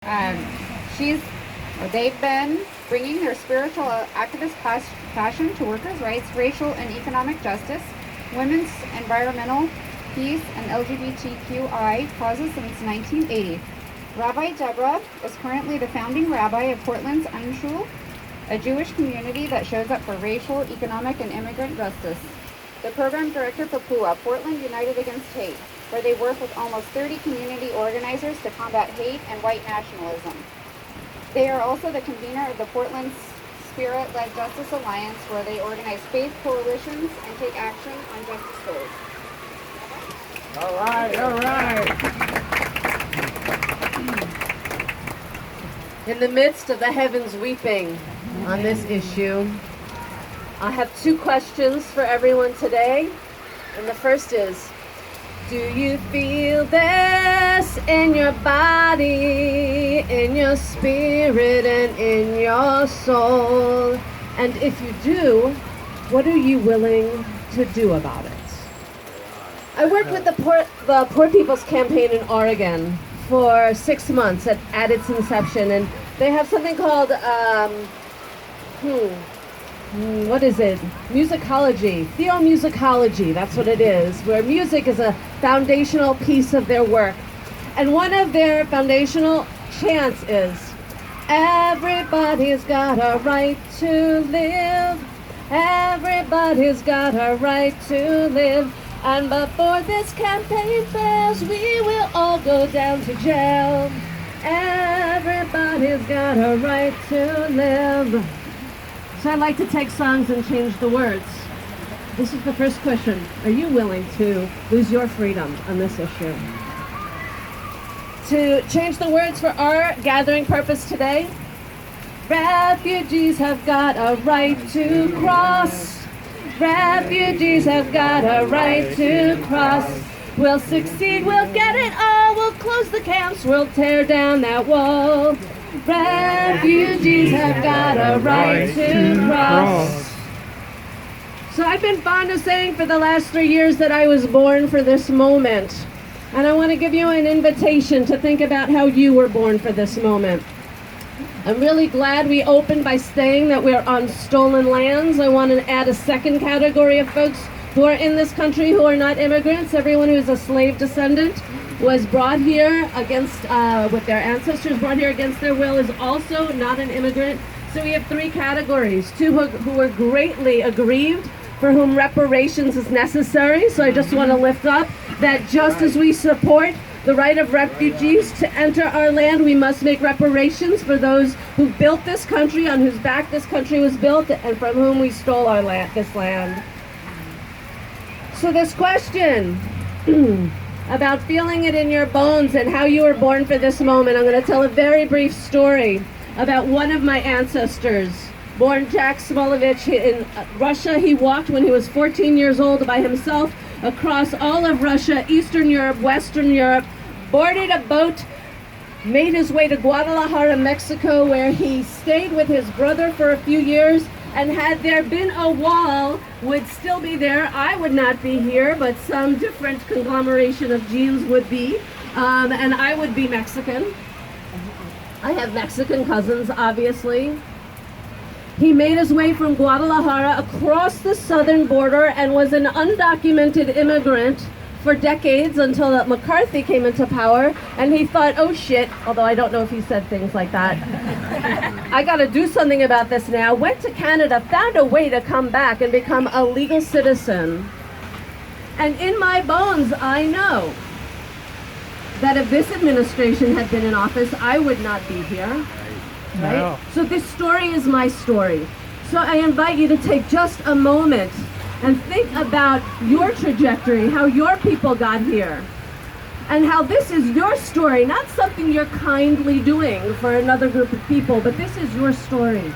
Um, she's, they've been bringing their spiritual activist passion to workers' rights, racial and economic justice, women's environmental peace, and LGBTQI causes since 1980. Rabi Deborah is currently the founding rabbi of Portland's introPortland, a Jewish community that shows up for racial, economic, and immigrant justice. The program director for PUA, Portland United Against Hate, where they work with almost 30 community organizers to combat hate and white nationalism. They are also the convener of the Portland Spirit-led Justice Alliance, where they organize faith coalitions and take action on justice goals. All right. In the midst of the heavens weeping on this issue, I have two questions for everyone today. And the first is, do you feel this in your body, in your spirit, and in your soul? And if you do, what are you willing to do about it? I worked with the Poor People's Campaign in Oregon for 6 months at its inception, and they have something called what is it? Musicology, theomusicology, that's what it is, where music is a foundational piece of their work. And one of their foundational chants is, everybody's got a right to live, everybody's got a right to live, and before this campaign fails, we will all go down to jail. Everybody's got a right to live. So I'd like to take songs and change the words. This is the first question. Are you willing to lose your freedom on this issue? To change the words for our gathering purpose today, refugees have got a right to cross. Refugees have got a right to cross. We'll succeed, we'll get it all. We'll close the camps, we'll tear down that wall. Refugees have got a right to cross. So I've been fond of saying for the last 3 years that I was born for this moment. And I want to give you an invitation to think about how you were born for this moment. I'm really glad we opened by saying that we're on stolen lands. I want to add a second category of folks who are in this country who are not immigrants. Everyone who is a slave descendant was brought here against, with their ancestors, brought here against their will, is also not an immigrant. So we have three categories. Two who were greatly aggrieved, for whom reparations is necessary. So I just want to lift up that just as we support the right of refugees to enter our land, we must make reparations for those who built this country, on whose back this country was built, and from whom we stole our land, this land. So this question about feeling it in your bones and how you were born for this moment, I'm going to tell a very brief story about one of my ancestors. Born Jack Smolovich in Russia, he walked when he was 14 years old by himself across all of Russia, Eastern Europe, Western Europe, boarded a boat, made his way to Guadalajara, Mexico, where he stayed with his brother for a few years. And had there been a wall, would still be there. I would not be here, but some different conglomeration of genes would be. And I would be Mexican. I have Mexican cousins, obviously. He made his way from Guadalajara across the southern border and was an undocumented immigrant for decades until McCarthy came into power, and he thought, oh shit, although I don't know if he said things like that, I gotta do something about this now, went to Canada, found a way to come back and become a legal citizen. And in my bones, I know that if this administration had been in office, I would not be here, right? No. So this story is my story. So I invite you to take just a moment and think about your trajectory, how your people got here, and how this is your story, not something you're kindly doing for another group of people, but this is your story.